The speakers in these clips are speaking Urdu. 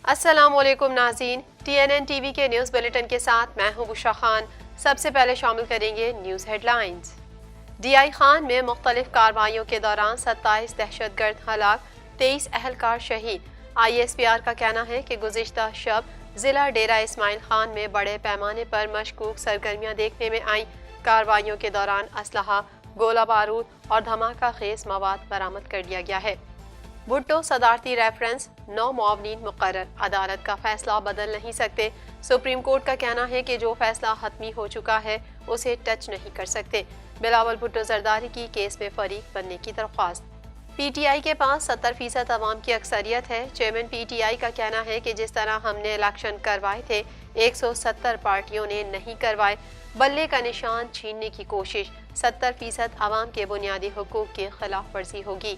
السلام علیکم ناظرین، TNN ٹی وی کے نیوز بلیٹن کے ساتھ میں ہوں بشرا خان۔ سب سے پہلے شامل کریں گے news headlines. DI Khan میں مختلف کارروائیوں کے دوران 27 دہشت گرد ہلاک، 23 اہلکار شہید۔ ISPR کا کہنا ہے کہ گزشتہ شب ضلع ڈیرہ اسماعیل خان میں بڑے پیمانے پر مشکوک سرگرمیاں دیکھنے میں آئیں۔ کارروائیوں کے دوران اسلحہ، گولہ بارود اور دھماکہ خیز مواد برآمد کر لیا گیا ہے۔ بھٹو صدارتی ریفرنس، 9 معاونین مقرر، عدالت کا فیصلہ بدل نہیں سکتے۔ سپریم کورٹ کا کہنا ہے کہ جو فیصلہ حتمی ہو چکا ہے اسے ٹچ نہیں کر سکتے۔ بلاول بھٹو زرداری کی کیس میں فریق بننے کی درخواست۔ PTI کے پاس 70% عوام کی اکثریت ہے۔ چیئرمین PTI کا کہنا ہے کہ جس طرح ہم نے الیکشن کروائے تھے 170 پارٹیوں نے نہیں کروائے۔ بلے کا نشان چھیننے کی کوشش، 70% عوام کے بنیادی حقوق کی خلاف ورزی ہوگی۔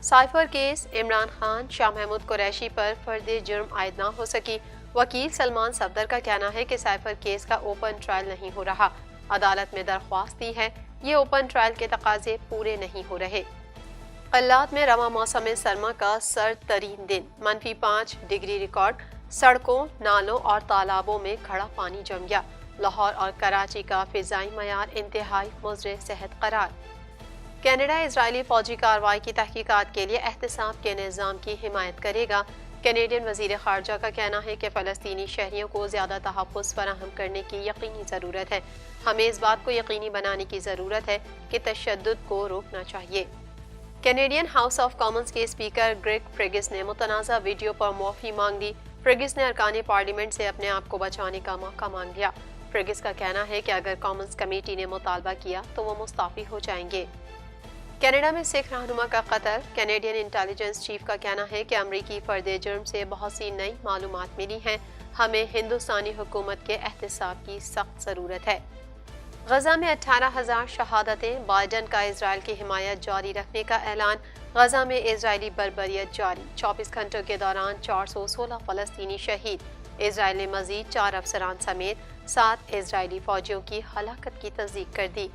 سائفر کیس، عمران خان، شاہ محمود قریشی پر فرد جرم عائد نہ ہو سکی۔ وکیل سلمان صفدر کا کہنا ہے کہ سائفر کیس کا اوپن ٹرائل نہیں ہو رہا۔ عدالت میں درخواست دی ہے، یہ اوپن ٹرائل کے تقاضے پورے نہیں ہو رہے۔ قلات میں رواں موسم سرما کا سرد ترین دن، -5 ڈگری ریکارڈ۔ سڑکوں، نالوں اور تالابوں میں کھڑا پانی جم گیا۔ لاہور اور کراچی کا فضائی معیار انتہائی مضر صحت قرار۔ کینیڈا اسرائیلی فوجی کارروائی کی تحقیقات کے لیے احتساب کے نظام کی حمایت کرے گا۔ کینیڈین وزیر خارجہ کا کہنا ہے کہ فلسطینی شہریوں کو زیادہ تحفظ فراہم کرنے کی یقینی ضرورت ہے۔ ہمیں اس بات کو یقینی بنانے کی ضرورت ہے کہ تشدد کو روکنا چاہیے۔ کینیڈین ہاؤس آف کامنز کے اسپیکر گریگ فریگس نے متنازع ویڈیو پر معافی مانگ لی۔ فریگس نے ارکان پارلیمنٹ سے اپنے آپ کو بچانے کا موقع مانگ لیا۔ فریگس کا کہنا ہے کہ اگر کامنز کمیٹی نے مطالبہ کیا تو وہ مستعفی ہو جائیں گے۔ کینیڈا میں سکھ رہنما کا قتل، کینیڈین انٹیلیجنس چیف کا کہنا ہے کہ امریکی فرد جرم سے بہت سی نئی معلومات ملی ہیں، ہمیں ہندوستانی حکومت کے احتساب کی سخت ضرورت ہے۔ غزہ میں 18,000 شہادتیں، بائیڈن کا اسرائیل کی حمایت جاری رکھنے کا اعلان۔ غزہ میں اسرائیلی بربریت جاری، 24 گھنٹوں کے دوران 416 فلسطینی شہید۔ اسرائیل نے مزید 4 افسران سمیت 7 اسرائیلی فوجیوں کی ہلاکت کی تصدیق کر دی۔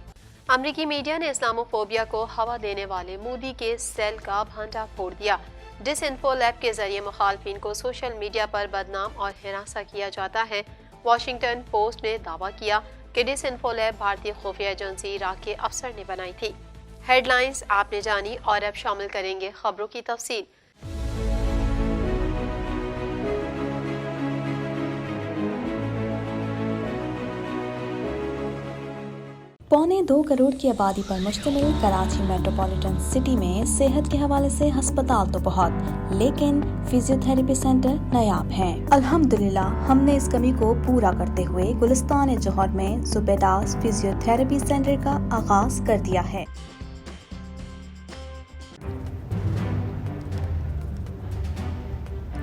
امریکی میڈیا نے اسلامو فوبیا کو ہوا دینے والے مودی کے سیل کا بھانڈا پھوڑ دیا۔ ڈس انفو لیب کے ذریعے مخالفین کو سوشل میڈیا پر بدنام اور ہراساں کیا جاتا ہے۔ واشنگٹن پوسٹ نے دعویٰ کیا کہ ڈس انفو لیب بھارتی خفیہ ایجنسی عراق کے افسر نے بنائی تھی۔ ہیڈ لائنز آپ نے جانی اور اب شامل کریں گے خبروں کی تفصیل۔ 2.25 کروڑ کی آبادی پر مشتمل کراچی میٹروپولیٹن سٹی میں صحت کے حوالے سے ہسپتال تو بہت، لیکن فزیو تھراپی سینٹر نایاب ہیں۔ الحمدللہ ہم نے اس کمی کو پورا کرتے ہوئے گلستان جوہر میں زبیداس فزیو تھراپی سینٹر کا آغاز کر دیا ہے۔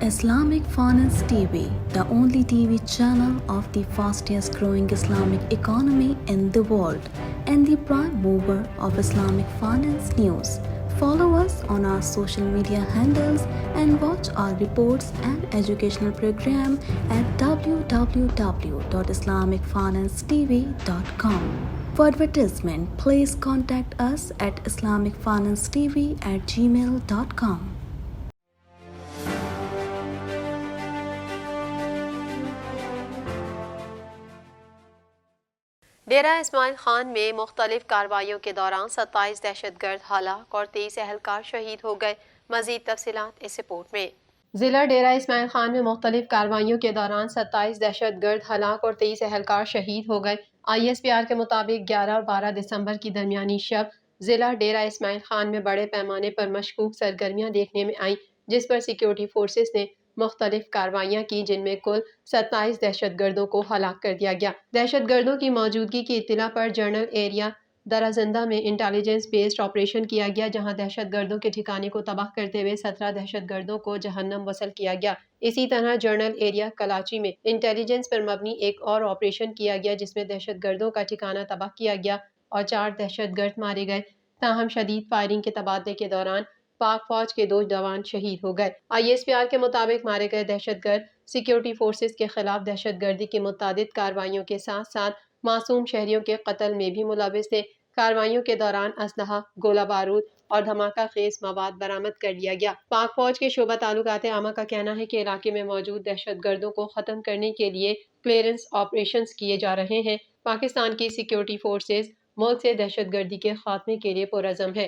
Islamic Finance TV, the only TV channel of the fastest growing Islamic economy in the world and the prime mover of Islamic finance news. Follow us on our social media handles and watch our reports and educational program at www.islamicfinancetv.com. For advertisement, please contact us at islamicfinancetv@gmail.com. Dera Ismail Khan میں مختلف کارروائیوں کے دوران 27 دہشت گرد ہلاک اور 23 اہلکار شہید ہو گئے۔ مزید تفصیلات اس رپورٹ میں۔ ضلع ڈیرہ اسماعیل خان میں مختلف کارروائیوں کے دوران 27 دہشت گرد ہلاک اور 23 اہلکار شہید ہو گئے۔ ISPR کے مطابق 11 اور 12 دسمبر کی درمیانی شب ضلع ڈیرہ اسماعیل خان میں بڑے پیمانے پر مشکوک سرگرمیاں دیکھنے میں آئیں، جس پر سیکیورٹی فورسز نے مختلف کارروائیاں کی، جن میں کل 27 دہشت گردوں کو ہلاک کر دیا گیا۔ دہشت گردوں کی موجودگی کی اطلاع پر جنرل ایریا درازندہ میں انٹیلیجنس بیسڈ آپریشن کیا گیا، جہاں دہشت گردوں کے ٹھکانے کو تباہ کرتے ہوئے 17 دہشت گردوں کو جہنم وصل کیا گیا۔ اسی طرح جنرل ایریا کراچی میں انٹیلیجنس پر مبنی ایک اور آپریشن کیا گیا، جس میں دہشت گردوں کا ٹھکانہ تباہ کیا گیا اور 4 دہشت گرد مارے گئے۔ تاہم شدید فائرنگ کے تبادلے کے دوران پاک فوج کے 2 جوان شہید ہو گئے۔ ISPR کے مطابق مارے گئے دہشت گرد سیکیورٹی فورسز کے خلاف دہشت گردی کی متعدد کارروائیوں کے ساتھ ساتھ معصوم شہریوں کے قتل میں بھی ملوث تھے۔ کارروائیوں کے دوران اسلحہ، گولہ بارود اور دھماکہ خیز مواد برآمد کر لیا گیا۔ پاک فوج کے شعبہ تعلقات عامہ کا کہنا ہے کہ علاقے میں موجود دہشت گردوں کو ختم کرنے کے لیے کلیئرنس آپریشنز کیے جا رہے ہیں۔ پاکستان کی سیکیورٹی فورسز ملک سے دہشت گردی کے خاتمے کے لیے پرعزم ہے۔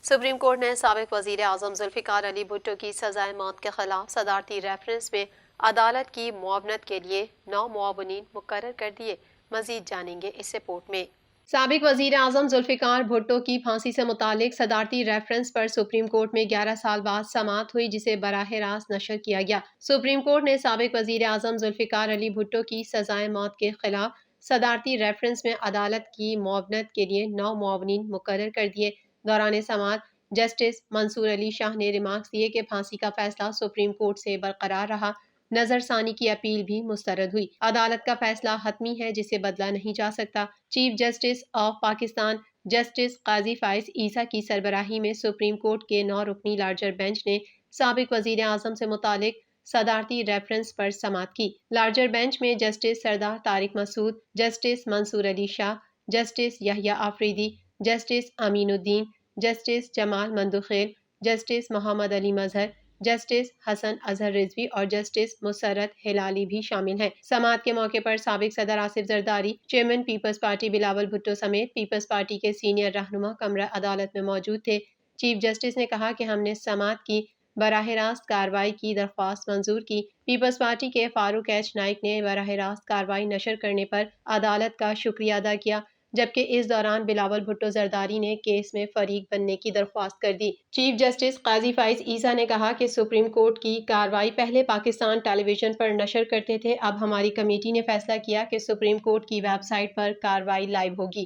سپریم کورٹ نے سابق وزیر اعظم ذوالفقار علی بھٹو کی سزائے موت کے خلاف صدارتی ریفرنس میں عدالت کی معاونت کے لیے 9 معاونین مقرر کر دیے۔ مزید جانیں گے اس رپورٹ میں۔ سابق وزیر اعظم ذوالفقار بھٹو کی پھانسی سے متعلق صدارتی ریفرنس پر سپریم کورٹ میں 11 سال بعد سماعت ہوئی، جسے براہ راست نشر کیا گیا۔ سپریم کورٹ نے سابق وزیر اعظم ذوالفقار علی بھٹو کی سزائے موت کے خلاف صدارتی ریفرنس میں عدالت کی معاونت کے لیے 9 معاونین مقرر کر دیے۔ دوران سماعت جسٹس منصور علی شاہ نے ریمارکس دیے کہ پھانسی کا فیصلہ سپریم کورٹ سے برقرار رہا، نظر ثانی کی اپیل بھی مسترد ہوئی۔ عدالت کا فیصلہ حتمی ہے جسے بدلا نہیں جا سکتا۔ Chief justice of Pakistan justice قاضی فائز عیسیٰ کی سربراہی میں سپریم کورٹ کے 9 رکنی لارجر بینچ نے سابق وزیر اعظم سے متعلق صدارتی ریفرنس پر سماعت کی۔ لارجر بینچ میں جسٹس سردار طارق مسعود، جسٹس منصور علی شاہ، جسٹس یحییٰ آفریدی، جسٹس امین الدین، جسٹس جمال مندوخیل، جسٹس محمد علی مظہر، جسٹس حسن اظہر رضوی اور جسٹس مسرت ہلالی بھی شامل ہیں۔ سماعت کے موقع پر سابق صدر Asif Zardari, chairman Peoples Party Bilawal Bhutto سمیت پیپلز پارٹی کے سینئر رہنما کمرہ عدالت میں موجود تھے۔ چیف جسٹس نے کہا کہ ہم نے سماعت کی براہ راست کارروائی کی درخواست منظور کی۔ پیپلز پارٹی کے فاروق ایچ نائک نے براہ راست کارروائی نشر کرنے پر عدالت کا شکریہ ادا کیا، جبکہ اس دوران بلاول بھٹو زرداری نے کیس میں فریق بننے کی درخواست کر دی۔ چیف جسٹس قاضی فائز عیسیٰ نے کہا کہ سپریم کورٹ کی کارروائی پہلے پاکستان ٹیلی ویژن پر نشر کرتے تھے، اب ہماری کمیٹی نے فیصلہ کیا کہ سپریم کورٹ کی ویب سائٹ پر کارروائی لائیو ہوگی۔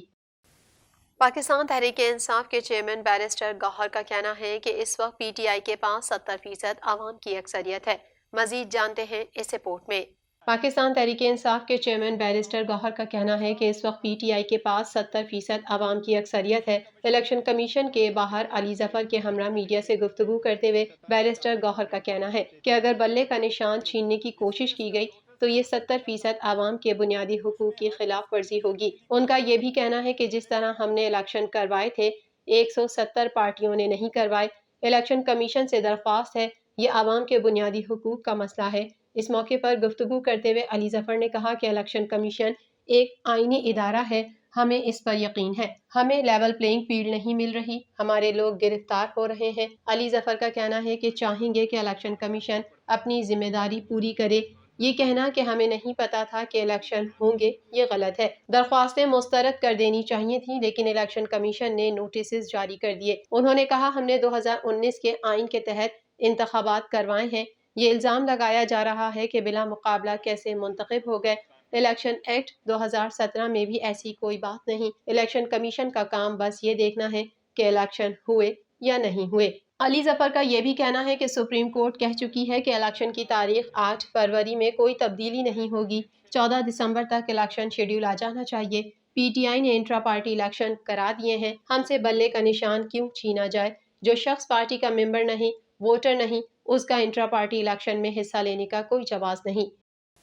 پاکستان تحریک انصاف کے چیئرمین بیرسٹر گوہر کا کہنا ہے کہ اس وقت پی ٹی آئی کے پاس 70% عوام کی اکثریت ہے۔ مزید جانتے ہیں اس رپورٹ میں۔ پاکستان تحریک انصاف کے چیئرمین بیرسٹر گوہر کا کہنا ہے کہ اس وقت پی ٹی آئی کے پاس 70% عوام کی اکثریت ہے۔ الیکشن کمیشن کے باہر علی ظفر کے ہمراہ میڈیا سے گفتگو کرتے ہوئے بیرسٹر گوہر کا کہنا ہے کہ اگر بلے کا نشان چھیننے کی کوشش کی گئی تو یہ 70% عوام کے بنیادی حقوق کی خلاف ورزی ہوگی۔ ان کا یہ بھی کہنا ہے کہ جس طرح ہم نے الیکشن کروائے تھے 170 پارٹیوں نے نہیں کروائے۔ الیکشن کمیشن سے درخواست ہے، یہ عوام کے بنیادی حقوق کا مسئلہ ہے۔ اس موقع پر گفتگو کرتے ہوئے علی ظفر نے کہا کہ الیکشن کمیشن ایک آئینی ادارہ ہے، ہمیں اس پر یقین ہے۔ ہمیں لیول پلینگ فیلڈ نہیں مل رہی، ہمارے لوگ گرفتار ہو رہے ہیں۔ علی ظفر کا کہنا ہے کہ چاہیں گے کہ الیکشن کمیشن اپنی ذمہ داری پوری کرے۔ یہ کہنا کہ ہمیں نہیں پتا تھا کہ الیکشن ہوں گے، یہ غلط ہے۔ درخواستیں مسترد کر دینی چاہیے تھیں، لیکن الیکشن کمیشن نے نوٹسز جاری کر دیے۔ انہوں نے کہا ہم نے 2019 کے آئین کے تحت انتخابات کروائے ہیں۔ یہ الزام لگایا جا رہا ہے کہ بلا مقابلہ کیسے منتخب ہو گئے۔ الیکشن ایکٹ 2017 میں بھی ایسی کوئی بات نہیں۔ الیکشن کمیشن کا کام بس یہ دیکھنا ہے کہ الیکشن ہوئے یا نہیں ہوئے۔ علی ظفر کا یہ بھی کہنا ہے کہ سپریم کورٹ کہہ چکی ہے کہ الیکشن کی تاریخ 8 فروری میں کوئی تبدیلی نہیں ہوگی، 14 دسمبر تک الیکشن شیڈول آ جانا چاہیے۔ پی ٹی آئی نے انٹرا پارٹی الیکشن کرا دیے ہیں، ہم سے بلے کا نشان کیوں چھینا جائے؟ جو شخص پارٹی کا ممبر نہیں، ووٹر نہیں، اس کا انٹرا پارٹی الیکشن میں حصہ لینے کا کوئی جواز نہیں۔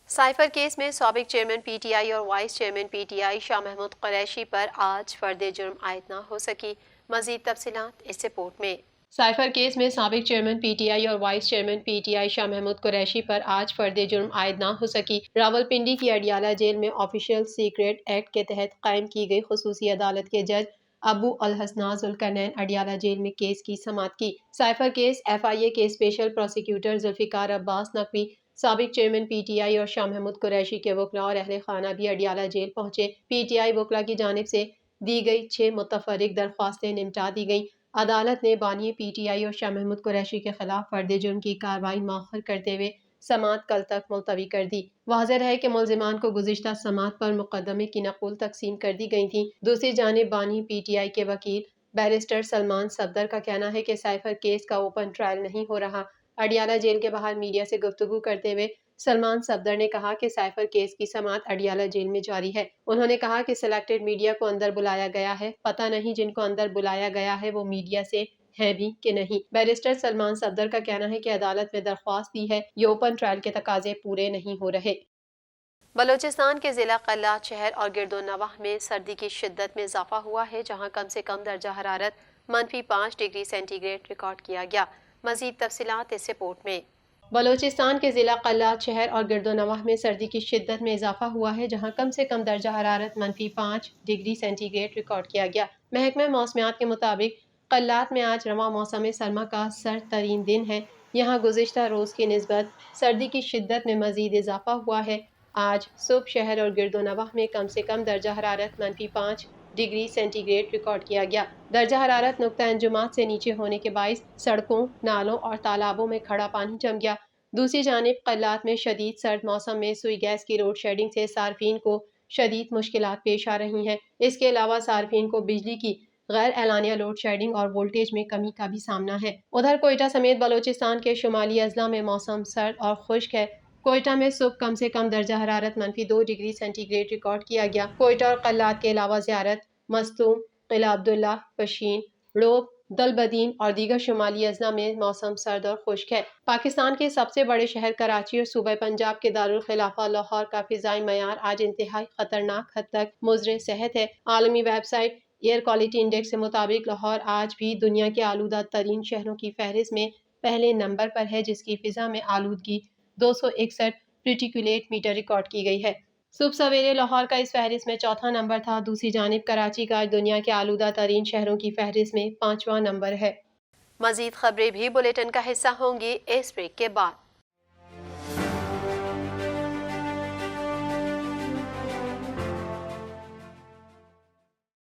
سائفر کیس میں سابق چیئرمین پی ٹی آئی اور vice chairman P T I Shah Mahmood Qureshi پر آج فرد جرم عائد نہ ہو سکی۔ مزید تفصیلات اس رپورٹ میں۔ سائفر کیس میں سابق چیئرمین پی ٹی آئی اور vice chairman P T I Shah Mahmood Qureshi پر آج فرد جرم عائد نہ ہو سکی۔ راولپنڈی کی اڈیالہ جیل میں آفیشیل سیکریٹ ایکٹ کے تحت قائم کی گئی خصوصی عدالت کے جج ابو الحسناء ذوالقرنین اڈیالہ جیل میں کیس کی سماعت کی۔ سائفر کیس ایف آئی اے کے اسپیشل پروسیکیوٹر ذوالفقار عباس نقوی، سابق چیئرمین پی ٹی آئی اور شاہ محمود قریشی کے وکلاء اور اہل خانہ بھی اڈیالہ جیل پہنچے۔ پی ٹی آئی وکلاء کی جانب سے دی گئی 6 متفرق درخواستیں نمٹا دی گئیں۔ عدالت نے بانی پی ٹی آئی اور شاہ محمود قریشی کے خلاف فرد جرم کی کارروائی مؤخر کرتے ہوئے سماعت کل تک ملتوی کر دی۔ واضح رہے کہ ملزمان کو گزشتہ سماعت پر مقدمے کی نقل تقسیم کر دی گئی تھیں۔ دوسری جانب بانی پی ٹی آئی کے وکیل بیرسٹر سلمان صفدر کا کہنا ہے کہ سائفر کیس کا اوپن ٹرائل نہیں ہو رہا۔ اڈیالہ جیل کے باہر میڈیا سے گفتگو کرتے ہوئے سلمان صفدر نے کہا کہ سائفر کیس کی سماعت اڈیالہ جیل میں جاری ہے۔ انہوں نے کہا کہ سلیکٹڈ میڈیا کو اندر بلایا گیا ہے، پتہ نہیں جن کو اندر بلایا گیا ہے وہ میڈیا سے ہیں بھی کہ نہیں۔ بیرسٹر سلمان صفدر کا کہنا ہے کہ عدالت میں درخواست دی ہے، یہ اوپن ٹرائل کے تقاضے پورے نہیں ہو رہے۔ بلوچستان کے ضلع قلات شہر اور گرد و نواح میں سردی کی شدت میں اضافہ ہوا ہے، جہاں کم سے کم درجہ حرارت -5 ڈگری سینٹی گریڈ ریکارڈ کیا گیا۔ مزید تفصیلات اس رپورٹ میں۔ بلوچستان کے ضلع قلات شہر اور گرد و نواح میں سردی کی شدت میں اضافہ ہوا ہے، جہاں کم سے کم درجہ حرارت -5 ڈگری سینٹی گریڈ ریکارڈ کیا گیا۔ محکمہ موسمیات کے مطابق قلات میں آج رواں موسم سرما کا سرد ترین دن ہے۔ یہاں گزشتہ روز کی نسبت سردی کی شدت میں مزید اضافہ ہوا ہے۔ آج صبح شہر اور گرد و نواح میں کم سے کم درجہ حرارت -5 ڈگری سینٹی گریڈ ریکارڈ کیا گیا۔ درجہ حرارت نقطہ انجماد سے نیچے ہونے کے باعث سڑکوں، نالوں اور تالابوں میں کھڑا پانی جم گیا۔ دوسری جانب قلات میں شدید سرد موسم میں سوئی گیس کی لوڈ شیڈنگ سے صارفین کو شدید مشکلات پیش آ رہی ہیں۔ اس کے علاوہ صارفین کو بجلی کی غیر اعلانیہ لوڈ شیڈنگ اور وولٹیج میں کمی کا بھی سامنا ہے۔ ادھر کوئٹہ سمیت بلوچستان کے شمالی اضلاع میں موسم سرد اور خشک ہے۔ کوئٹہ میں صبح کم سے کم درجہ حرارت -2 ڈگری سینٹی گریڈ ریکارڈ کیا گیا۔ کوئٹہ اور قلات کے علاوہ زیارت، مستونگ، قلعہ عبداللہ، پشین، لوب، دلبدین اور دیگر شمالی اضلاع میں موسم سرد اور خشک ہے۔ پاکستان کے سب سے بڑے شہر کراچی اور صوبہ پنجاب کے دارالخلافہ لاہور کا فضائی معیار آج انتہائی خطرناک حد تک مضر صحت ہے۔ عالمی website air quality index کے مطابق لاہور آج بھی دنیا کے آلودہ ترین شہروں کی فہرست میں پہلے نمبر پر ہے، جس کی فضا میں آلودگی 261 پارٹیکولٹ میٹر ریکارڈ کی گئی ہے۔ صبح سویرے لاہور کا اس فہرست میں چوتھا نمبر تھا۔ دوسری جانب کراچی کا آج دنیا کے آلودہ ترین شہروں کی فہرست میں 5واں نمبر ہے۔ مزید خبریں بھی بلیٹن کا حصہ ہوں گی اس بریک کے بعد۔